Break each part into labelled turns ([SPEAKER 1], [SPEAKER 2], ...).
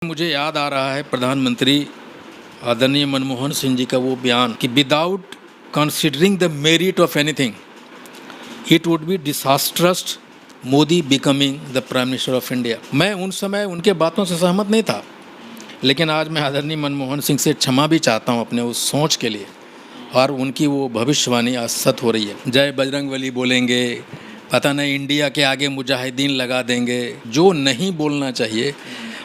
[SPEAKER 1] मुझे याद आ रहा है प्रधानमंत्री आदरणीय मनमोहन सिंह जी का वो बयान कि without considering the merit of anything it would be disastrous Modi becoming the prime minister of India. मैं उन समय उनके बातों से सहमत नहीं था, लेकिन आज मैं आदरणीय मनमोहन सिंह से क्षमा भी चाहता हूँ अपने उस सोच के लिए, और उनकी वो भविष्यवाणी आज सत्य हो रही है। जय बजरंगबली बोलेंगे, पता नहीं इंडिया के आगे मुजाहिदीन लगा देंगे, जो नहीं बोलना चाहिए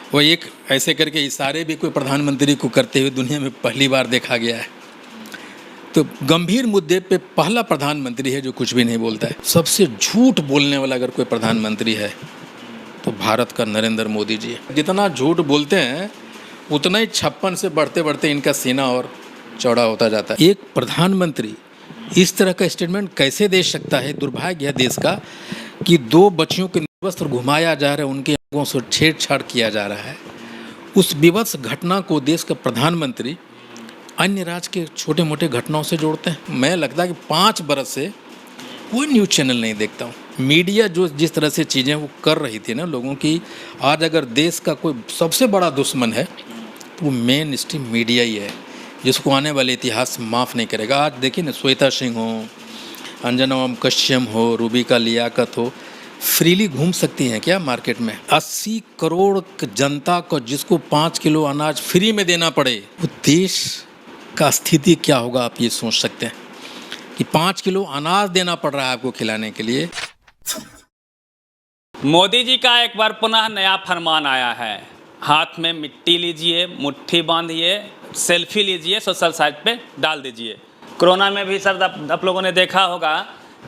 [SPEAKER 1] वो एक ऐसे करके इशारे भी कोई प्रधानमंत्री को करते हुए दुनिया में पहली बार देखा गया है। तो गंभीर मुद्दे पे पहला प्रधानमंत्री है जो कुछ भी नहीं बोलता है। सबसे झूठ बोलने वाला अगर कोई प्रधानमंत्री है तो भारत का नरेंद्र मोदी जी है। जितना झूठ बोलते हैं उतना ही 56 से बढ़ते बढ़ते इनका सीना और चौड़ा होता जाता है। एक प्रधानमंत्री इस तरह का स्टेटमेंट कैसे दे सकता है? दुर्भाग्य है देश का कि 2 बच्चियों के वस्त्र घुमाया जा रहा है, उनके अंगों से छेड़छाड़ किया जा रहा है। उस विवश घटना को देश का प्रधानमंत्री अन्य राज्य के छोटे मोटे घटनाओं से जोड़ते हैं। मैं लगता है कि 5 बरस से कोई न्यूज़ चैनल नहीं देखता हूँ। मीडिया जो जिस तरह से चीज़ें वो कर रही थी ना लोगों की, आज अगर देश का कोई सबसे बड़ा दुश्मन है तो वो मेन स्ट्रीम मीडिया ही है, जिसको आने वाले इतिहास माफ़ नहीं करेगा। आज देखिए ना, श्वेता सिंह हो, अंजना कश्यप हो, रूबिका लियाकत हो, फ्रीली घूम सकती हैं क्या मार्केट में? 80 करोड़ जनता को जिसको 5 किलो अनाज फ्री में देना पड़े, वो देश का स्थिति क्या होगा? आप ये सोच सकते हैं कि 5 किलो अनाज देना पड़ रहा है आपको खिलाने के लिए।
[SPEAKER 2] मोदी जी का एक बार पुनः नया फरमान आया है। हाथ में मिट्टी लीजिए, मुट्ठी बांधिए, सेल्फी लीजिए, सोशल साइट पे डाल दीजिए। कोरोना में भी सर आप लोगों ने देखा होगा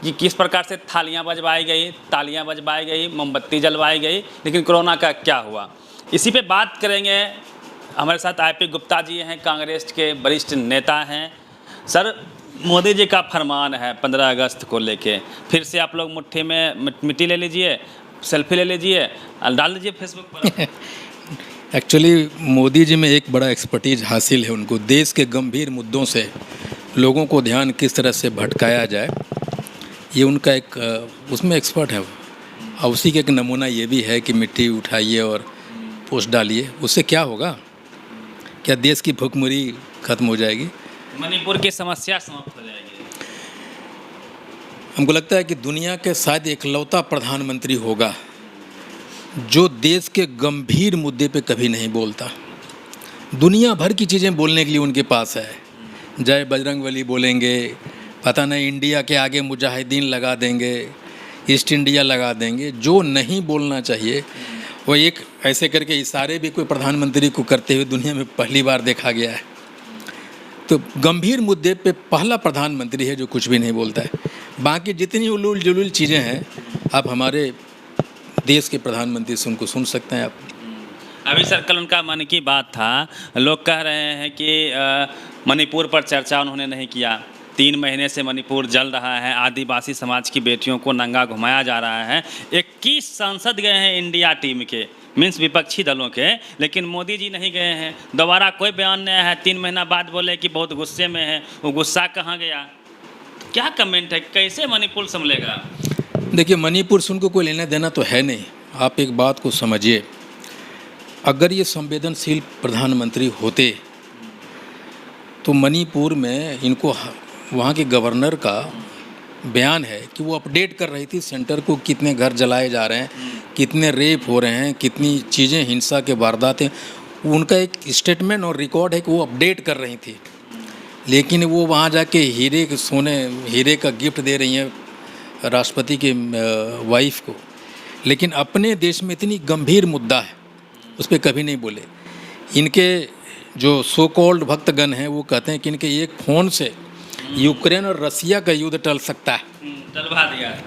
[SPEAKER 2] कि किस प्रकार से थालियां बजवाई गई, तालियां बजवाई गई, मोमबत्ती जलवाई गई, लेकिन कोरोना का क्या हुआ, इसी पे बात करेंगे। हमारे साथ आईपी गुप्ता जी हैं, कांग्रेस के वरिष्ठ नेता हैं। सर, मोदी जी का फरमान है 15 अगस्त को लेके, फिर से आप लोग मुट्ठी में मिट्टी ले लीजिए, सेल्फी ले लीजिए और डाल दीजिए फेसबुक पर।
[SPEAKER 1] एक्चुअली मोदी जी में एक बड़ा एक्सपर्टीज हासिल है उनको, देश के गंभीर मुद्दों से लोगों को ध्यान किस तरह से भटकाया जाए, ये उनका एक उसमें एक्सपर्ट है। और उसी का एक नमूना ये भी है कि मिट्टी उठाइए और पोस्ट डालिए। उससे क्या होगा? क्या देश की भुखमरी खत्म हो जाएगी?
[SPEAKER 2] मणिपुर की समस्या समाप्त हो जाएगी।
[SPEAKER 1] हमको लगता है कि दुनिया के शायद इकलौता प्रधानमंत्री होगा जो देश के गंभीर मुद्दे पे कभी नहीं बोलता। दुनिया भर की चीज़ें बोलने के लिए उनके पास है। जय बजरंगबली बोलेंगे, पता नहीं इंडिया के आगे मुजाहिदीन लगा देंगे, ईस्ट इंडिया लगा देंगे, जो नहीं बोलना चाहिए वो एक ऐसे करके इशारे भी कोई प्रधानमंत्री को करते हुए दुनिया में पहली बार देखा गया है। तो गंभीर मुद्दे पे पहला प्रधानमंत्री है जो कुछ भी नहीं बोलता है। बाकी जितनी उलूल जुलूल चीज़ें हैं आप हमारे देश के प्रधानमंत्री से उनको सुन सकते हैं। आप
[SPEAKER 2] अभी सर कल उनका मन की बात था, लोग कह रहे हैं कि मणिपुर पर चर्चा उन्होंने नहीं किया। 3 महीने से मणिपुर जल रहा है, आदिवासी समाज की बेटियों को नंगा घुमाया जा रहा है। 21 सांसद गए हैं इंडिया टीम के, मीन्स विपक्षी दलों के, लेकिन मोदी जी नहीं गए हैं। दोबारा कोई बयान नहीं है। 3 महीना बाद बोले कि बहुत गुस्से में है, वो गुस्सा कहाँ गया? क्या कमेंट है, कैसे मणिपुर संभलेगा?
[SPEAKER 1] देखिए, मणिपुर से उनको कोई लेना देना तो है नहीं। आप एक बात को समझिए, अगर ये संवेदनशील प्रधानमंत्री होते तो मणिपुर में इनको वहाँ के गवर्नर का बयान है कि वो अपडेट कर रही थी सेंटर को, कितने घर जलाए जा रहे हैं, कितने रेप हो रहे हैं, कितनी चीज़ें हिंसा के वारदातें, उनका एक स्टेटमेंट और रिकॉर्ड है कि वो अपडेट कर रही थी। लेकिन वो वहाँ जाके हीरे का गिफ्ट दे रही हैं राष्ट्रपति के वाइफ को, लेकिन अपने देश में इतनी गंभीर मुद्दा है उस पर कभी नहीं बोले। इनके जो सो कॉल्ड भक्तगण हैं वो कहते हैं कि इनके एक फ़ोन से यूक्रेन और रसिया का युद्ध टल सकता है,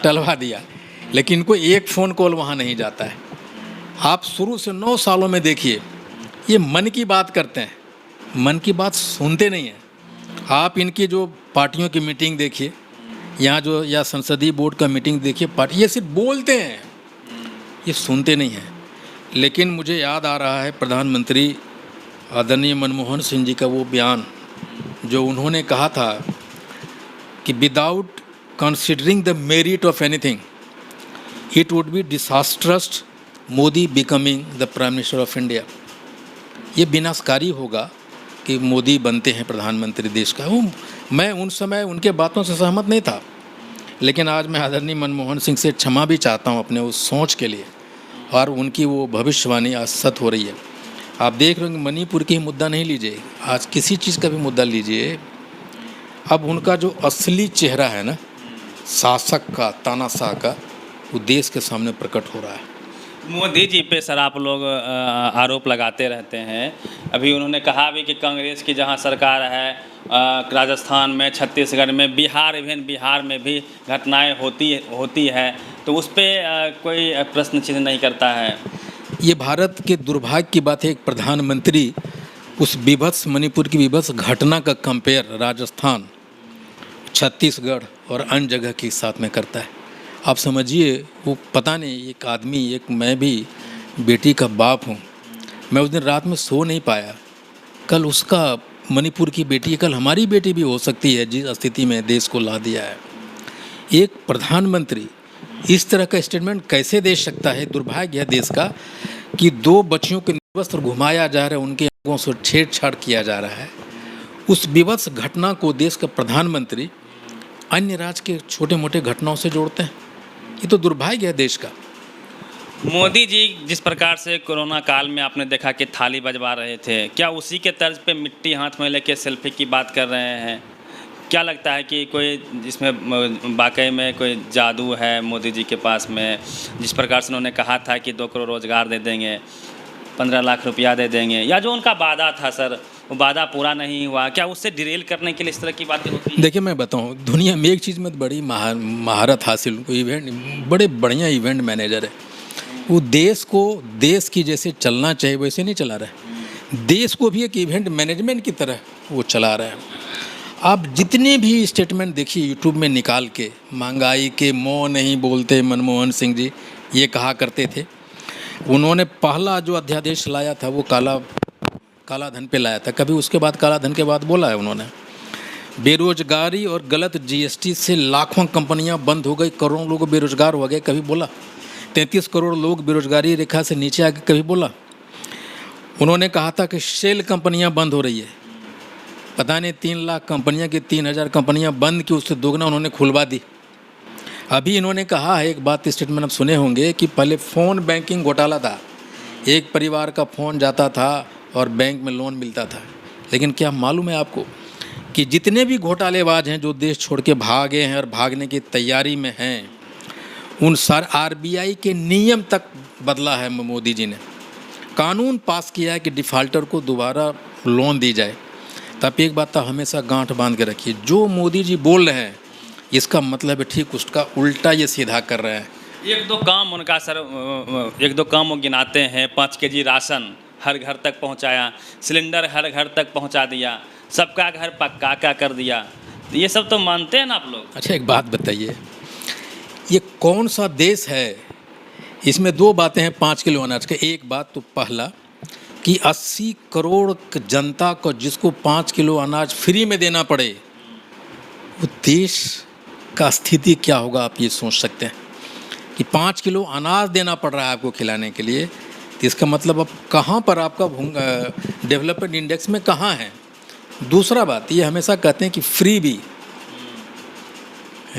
[SPEAKER 1] टलवा दिया, लेकिन इनको एक फ़ोन कॉल वहाँ नहीं जाता है। आप शुरू से 9 सालों में देखिए, ये मन की बात करते हैं, मन की बात सुनते नहीं हैं। आप इनकी जो पार्टियों की मीटिंग देखिए, यहाँ जो या संसदीय बोर्ड का मीटिंग देखिए, पार्टी ये सिर्फ बोलते हैं, ये सुनते नहीं हैं। लेकिन मुझे याद आ रहा है प्रधानमंत्री आदरणीय मनमोहन सिंह जी का वो बयान जो उन्होंने कहा था कि without considering the merit of anything it would be disastrous Modi becoming the prime minister of India. ये विनाशकारी होगा कि मोदी बनते हैं प्रधानमंत्री देश का। मैं उन समय उनके बातों से सहमत नहीं था, लेकिन आज मैं आदरणीय मनमोहन सिंह से क्षमा भी चाहता हूँ अपने उस सोच के लिए, और उनकी वो भविष्यवाणी आज सत्य हो रही है। आप देख रहे होंगे मणिपुर की ही मुद्दा नहीं लीजिए, आज किसी चीज़ का भी मुद्दा लीजिए, अब उनका जो असली चेहरा है ना, शासक का, तानाशाह का, वो देश के सामने प्रकट हो रहा है।
[SPEAKER 2] मोदी जी पे सर आप लोग आरोप लगाते रहते हैं। अभी उन्होंने कहा भी कि कांग्रेस की जहां सरकार है, राजस्थान में, छत्तीसगढ़ में, इवन बिहार में भी घटनाएं होती है, तो उस पर कोई प्रश्न चिन्ह नहीं करता है।
[SPEAKER 1] ये भारत के दुर्भाग्य की बात है, एक प्रधानमंत्री उस विभत्स मणिपुर की विभत्स घटना का कंपेयर राजस्थान, छत्तीसगढ़ और अन्य जगह के साथ में करता है। आप समझिए, वो पता नहीं, एक आदमी, एक मैं भी बेटी का बाप हूँ, मैं उस दिन रात में सो नहीं पाया। कल उसका मणिपुर की बेटी, कल हमारी बेटी भी हो सकती है, जिस स्थिति में देश को ला दिया है। एक प्रधानमंत्री इस तरह का स्टेटमेंट कैसे दे सकता है? दुर्भाग्य है देश का कि 2 बच्चियों के निर्वस्त्र घुमाया जा रहा है, उनके अंगों से छेड़छाड़ किया जा रहा है। उस विवश घटना को देश का प्रधानमंत्री अन्य राज्य के छोटे मोटे घटनाओं से जोड़ते हैं। ये तो दुर्भाग्य है देश का।
[SPEAKER 2] मोदी जी जिस प्रकार से कोरोना काल में आपने देखा कि थाली बजवा रहे थे, क्या उसी के तर्ज पे मिट्टी हाथ में लेके सेल्फी की बात कर रहे हैं? क्या लगता है कि कोई जिसमें वाकई में कोई जादू है मोदी जी के पास में? जिस प्रकार से उन्होंने कहा था कि 2 करोड़ रोजगार दे देंगे, 15 लाख रुपया दे देंगे, या जो उनका वादा था सर, वो वादा पूरा नहीं हुआ, क्या उससे डिरेल करने के लिए इस तरह की बातें होती हैं?
[SPEAKER 1] देखिए, मैं बताऊं, दुनिया में एक चीज़ में बड़ी महारत हासिल, उनको इवेंट, बड़े बढ़िया इवेंट मैनेजर है। वो देश को देश की जैसे चलना चाहिए वैसे नहीं चला रहा है, देश को भी एक इवेंट मैनेजमेंट की तरह वो चला रहा है। आप जितने भी स्टेटमेंट देखिए यूट्यूब में निकाल के, महंगाई के मुँह नहीं बोलते मनमोहन सिंह जी, ये कहा करते थे। उन्होंने पहला जो अध्यादेश लाया था वो काला धन पे लाया था, कभी उसके बाद काला धन के बाद बोला है उन्होंने? बेरोजगारी और गलत जीएसटी से लाखों कंपनियां बंद हो गई, करोड़ों लोग बेरोजगार हो गए, कभी बोला? 33 करोड़ लोग बेरोजगारी रेखा से नीचे आ गए, कभी बोला? उन्होंने कहा था कि शेल कंपनियां बंद हो रही है, पता नहीं 3 लाख कंपनियां की 3000 कंपनियां बंद की, उससे दोगुना उन्होंने खुलवा दी। अभी इन्होंने कहा है, एक बात स्टेटमेंट आप सुने होंगे, कि पहले फ़ोन बैंकिंग घोटाला था, एक परिवार का फ़ोन जाता था और बैंक में लोन मिलता था। लेकिन क्या मालूम है आपको कि जितने भी घोटालेबाज हैं जो देश छोड़ के भागे हैं और भागने की तैयारी में हैं, उन सारे आरबीआई के नियम तक बदला है मोदी जी ने। कानून पास किया है कि डिफ़ाल्टर को दोबारा लोन दी जाए। तब एक बात तो हमेशा गांठ बांध के रखिए, जो मोदी जी बोल रहे हैं इसका मतलब है ठीक उसका उल्टा ये सीधा कर रहे हैं।
[SPEAKER 2] 1-2 काम उनका सर, 1-2 काम वो गिनाते हैं। 5 केजी राशन हर घर तक पहुंचाया, सिलेंडर हर घर तक पहुंचा दिया, सबका घर पक्का का कर दिया। तो ये सब तो मानते हैं ना आप लोग?
[SPEAKER 1] अच्छा, एक बात बताइए, ये कौन सा देश है? इसमें 2 बातें हैं 5 किलो अनाज के। एक बात तो पहला कि 80 करोड़ जनता को जिसको 5 किलो अनाज फ्री में देना पड़े, वो देश का स्थिति क्या होगा आप ये सोच सकते हैं कि 5 किलो अनाज देना पड़ रहा है आपको खिलाने के लिए। तो इसका मतलब अब कहाँ पर आपका डेवलपमेंट इंडेक्स में कहाँ है? दूसरा बात, ये हमेशा कहते हैं कि फ्री भी,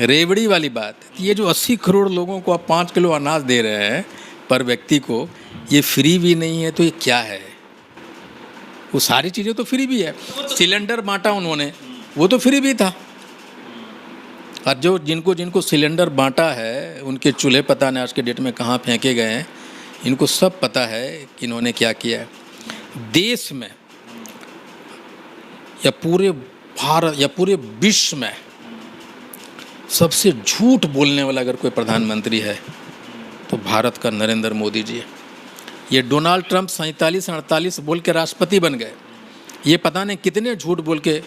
[SPEAKER 1] रेवड़ी वाली बात, ये जो 80 करोड़ लोगों को आप 5 किलो अनाज दे रहे हैं पर व्यक्ति को, ये फ्री भी नहीं है तो ये क्या है? वो सारी चीज़ें तो फ्री भी है। सिलेंडर बांटा उन्होंने, वो तो फ्री भी था। और जो जिनको सिलेंडर बांटा है उनके चूल्हे पता नहीं आज के डेट में कहाँ फेंके गए हैं, इनको सब पता है कि इन्होंने क्या किया है। देश में या पूरे भारत या पूरे विश्व में सबसे झूठ बोलने वाला अगर कोई प्रधानमंत्री है तो भारत का नरेंद्र मोदी जी है। ये डोनाल्ड ट्रंप 47-48 बोल के राष्ट्रपति बन गए, ये पता नहीं कितने झूठ बोल के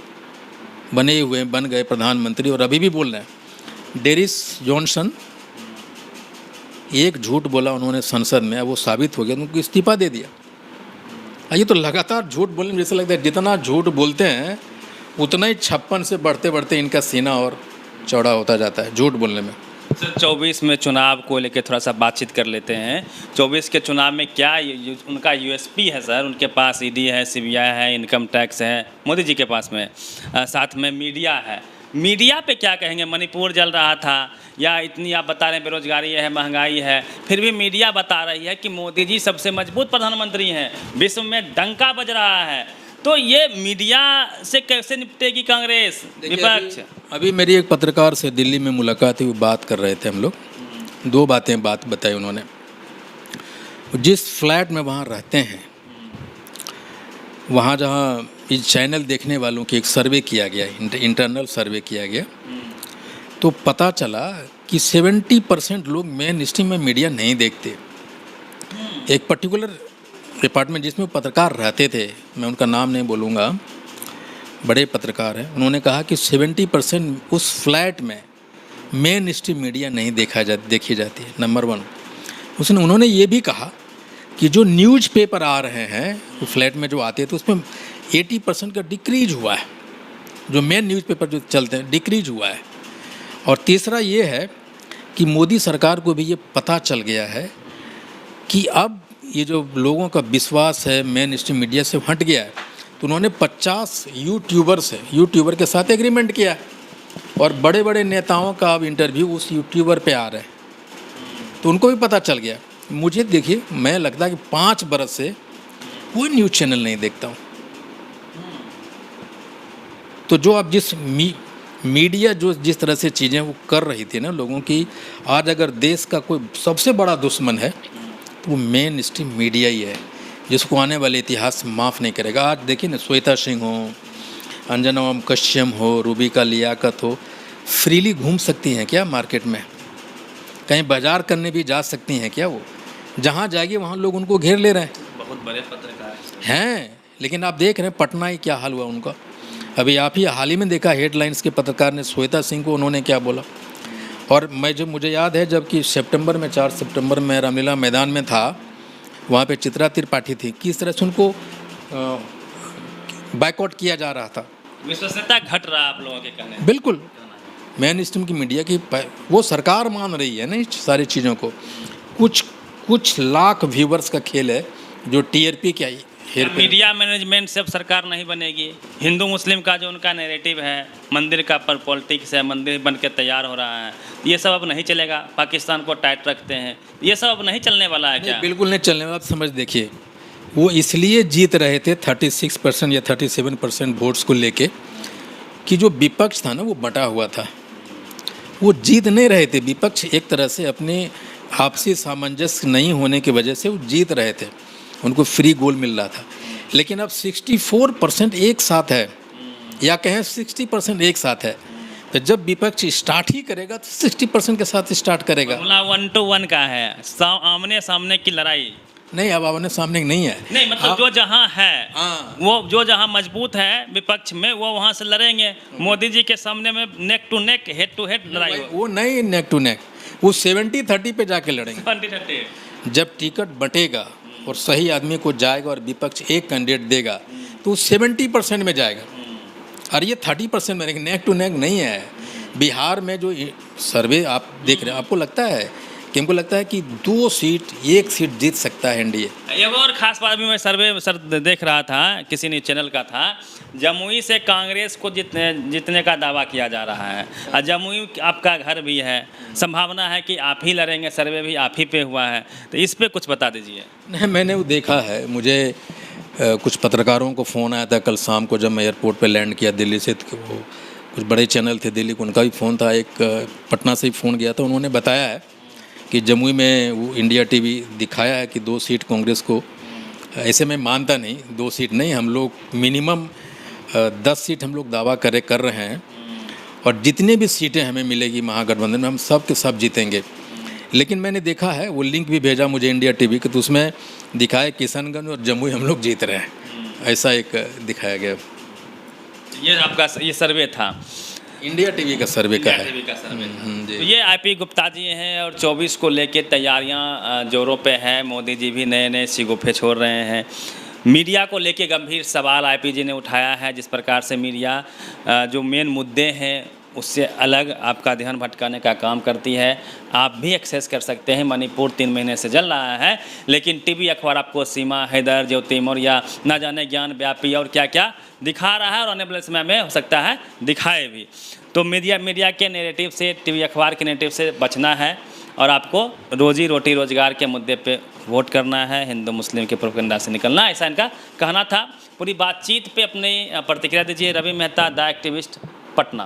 [SPEAKER 1] बन गए प्रधानमंत्री, और अभी भी बोल रहे हैं। डेरिस जॉनसन, एक झूठ बोला उन्होंने संसद में, वो साबित हो गया, उनको इस्तीफा दे दिया। ये तो लगातार झूठ बोलने में जैसा लगता है जितना झूठ बोलते हैं उतना ही 56 से बढ़ते बढ़ते इनका सीना और चौड़ा होता जाता है झूठ बोलने में।
[SPEAKER 2] सर 24 में चुनाव को लेकर थोड़ा सा बातचीत कर लेते हैं। 24 के चुनाव में क्या उनका यूएसपी है सर? उनके पास ईडी है, सीबीआई है, इनकम टैक्स है, मोदी जी के पास में साथ में मीडिया है। मीडिया पे क्या कहेंगे? मणिपुर जल रहा था या इतनी आप बता रहे हैं बेरोजगारी है, महंगाई है, फिर भी मीडिया बता रही है कि मोदी जी सबसे मजबूत प्रधानमंत्री हैं, विश्व में डंका बज रहा है। तो ये मीडिया से कैसे निपटेगी कांग्रेस विपक्ष?
[SPEAKER 1] अभी मेरी एक पत्रकार से दिल्ली में मुलाकात हुई, बात कर रहे थे हम लोग। दो बात बताई उन्होंने। जिस फ्लैट में वहाँ रहते हैं, वहाँ जहाँ इस चैनल देखने वालों की एक सर्वे किया गया, इंटरनल सर्वे किया गया, तो पता चला कि 70% लोग मेन स्ट्रीम में मीडिया नहीं देखते। एक पर्टिकुलर डिपार्टमेंट जिसमें पत्रकार रहते थे, मैं उनका नाम नहीं बोलूँगा, बड़े पत्रकार हैं, उन्होंने कहा कि 70% उस फ्लैट में मेन स्ट्रीम मीडिया नहीं देखी जाती है। नंबर 1 उन्होंने ये भी कहा कि जो न्यूज़पेपर आ रहे हैं वो फ्लैट में जो आते हैं, तो उसमें 80% का डिक्रीज हुआ है। जो मेन न्यूज़पेपर जो चलते हैं डिक्रीज हुआ है। और तीसरा ये है कि मोदी सरकार को भी ये पता चल गया है कि अब ये जो लोगों का विश्वास है मेन स्ट्रीम मीडिया से हट गया है। तो उन्होंने 50 यूट्यूबर के साथ एग्रीमेंट किया है और बड़े बड़े नेताओं का अब इंटरव्यू उस यूट्यूबर पे आ रहा है। तो उनको भी पता चल गया। मुझे देखिए, मैं लगता है कि 5 बरस से कोई न्यूज़ चैनल नहीं देखता हूँ। तो जो अब मीडिया जो जिस तरह से चीज़ें वो कर रही थी ना लोगों की, आज अगर देश का कोई सबसे बड़ा दुश्मन है तो वो मेन स्ट्रीम मीडिया ही है, जिसको आने वाले इतिहास माफ़ नहीं करेगा। आज देखिए ना, श्वेता सिंह हो, अंजना ओम कश्यप हो, रूबिका लियाकत हो, फ्रीली घूम सकती हैं क्या मार्केट में? कहीं बाजार करने भी जा सकती हैं क्या? वो जहाँ जाएगी वहाँ लोग उनको घेर ले रहे हैं।
[SPEAKER 2] बहुत बड़े पत्रकार
[SPEAKER 1] हैं, लेकिन आप देख रहे हैं पटना ही क्या हाल हुआ उनका। अभी आप ही हाल ही में देखा, हेडलाइंस के पत्रकार ने श्वेता सिंह को उन्होंने क्या बोला। और मुझे याद है जबकि 4 सितंबर में रामलीला मैदान में था, वहाँ पे चित्रा त्रिपाठी थी, किस तरह से उनको बाइकआउट किया जा रहा था।
[SPEAKER 2] विश्वसनीयता घट रहा आप लोगों के कहने।
[SPEAKER 1] बिल्कुल, मेन स्ट्रीम की मीडिया की वो सरकार मान रही है ना इस सारी चीज़ों को। कुछ लाख व्यूवर्स का खेल है जो टीआरपी क्या हेर
[SPEAKER 2] मीडिया मैनेजमेंट से अब सरकार नहीं बनेगी। हिंदू मुस्लिम का जो उनका नैरेटिव है, मंदिर का पर पॉलिटिक्स है, मंदिर बन के तैयार हो रहा है, ये सब अब नहीं चलेगा। पाकिस्तान को टाइट रखते हैं, ये सब अब नहीं चलने वाला है क्या?
[SPEAKER 1] बिल्कुल नहीं चलने वाला। आप समझ देखिए, वो इसलिए जीत रहे थे 36% या 37% वोट्स को लेके कि जो विपक्ष था ना वो बटा हुआ था, वो जीत नहीं रहे थे। विपक्ष एक तरह से अपने आपसी सामंजस्य नहीं होने की वजह से वो जीत रहे थे, उनको फ्री गोल मिल रहा था। लेकिन अब 64% एक साथ है, या कहें 60% एक साथ है। तो जब विपक्ष स्टार्ट ही करेगा तो 60% के साथ स्टार्ट करेगा।
[SPEAKER 2] 1 to 1 का है, आमने सामने की लड़ाई
[SPEAKER 1] नहीं, अब आमने सामने नहीं है।
[SPEAKER 2] नहीं, मतलब जो जहाँ है वो जो जहाँ मजबूत है विपक्ष में, वो वहाँ से लड़ेंगे। मोदी जी के सामने में neck to neck, head to head लड़ाई हो।
[SPEAKER 1] वो नहीं नेक टू नेक, वो 70-30 पे जाके लड़ेंगे।
[SPEAKER 2] 20-30
[SPEAKER 1] जब टिकट बटेगा और सही आदमी को जाएगा और विपक्ष एक कैंडिडेट देगा तो 70% में जाएगा। और ये 30% में, नेक टू नेक नहीं है। बिहार में जो सर्वे आप देख रहे हैं, आपको लगता है कि हमको लगता है कि 1 सीट जीत सकता है एनडीए।
[SPEAKER 2] एक और खास बात भी मैं सर देख रहा था, किसी न्यूज़ चैनल का था, जमुई से कांग्रेस को जीतने का दावा किया जा रहा है। और जमुई आपका घर भी है, संभावना है कि आप ही लड़ेंगे, सर्वे भी आप ही पे हुआ है, तो इस पे कुछ बता दीजिए।
[SPEAKER 1] नहीं, मैंने वो देखा है। मुझे कुछ पत्रकारों को फ़ोन आया था कल शाम को जब मैं एयरपोर्ट पे लैंड किया दिल्ली से। तो वो कुछ बड़े चैनल थे दिल्ली को, उनका भी फ़ोन था। एक पटना से ही फ़ोन गया था, उन्होंने बताया है कि जमुई में वो इंडिया टीवी दिखाया है कि 2 सीट कांग्रेस को। ऐसे मैं मानता नहीं, 2 सीट नहीं, हम लोग मिनिमम 10 सीट हम लोग दावा कर रहे हैं। और जितने भी सीटें हमें मिलेगी महागठबंधन में, हम सब के सब जीतेंगे। लेकिन मैंने देखा है, वो लिंक भी भेजा मुझे इंडिया टीवी के, तो उसमें दिखाया किशनगंज और जमुई हम लोग जीत रहे हैं, ऐसा एक दिखाया गया।
[SPEAKER 2] ये आपका ये सर्वे था,
[SPEAKER 1] इंडिया टीवी का सर्वे का है।
[SPEAKER 2] तो ये आईपी गुप्ता जी हैं और 24 को लेके तैयारियां जोरों पे है। मोदी जी भी नए नए शिगुफे छोड़ रहे हैं। मीडिया को लेके गंभीर सवाल आईपी जी ने उठाया है। जिस प्रकार से मीडिया जो मेन मुद्दे हैं उससे अलग आपका ध्यान भटकाने का काम करती है। आप भी एक्सेस कर सकते हैं। मणिपुर 3 महीने से जल रहा है, लेकिन टीवी अखबार आपको सीमा, हैदर, ज्योति मौर्य, ना जाने ज्ञान व्यापी और क्या क्या दिखा रहा है, और आने वाले समय में हो सकता है दिखाए भी। तो मीडिया के नैरेटिव से, टीवी अखबार के नैरेटिव से बचना है, और आपको रोजी रोटी रोजगार के मुद्दे पे वोट करना है, हिंदू मुस्लिम के प्रोपेगेंडा से निकलना है, ऐसा इनका कहना था। पूरी बातचीत पे अपनी प्रतिक्रिया दीजिए। Ravi Mehta, the activist, Patna.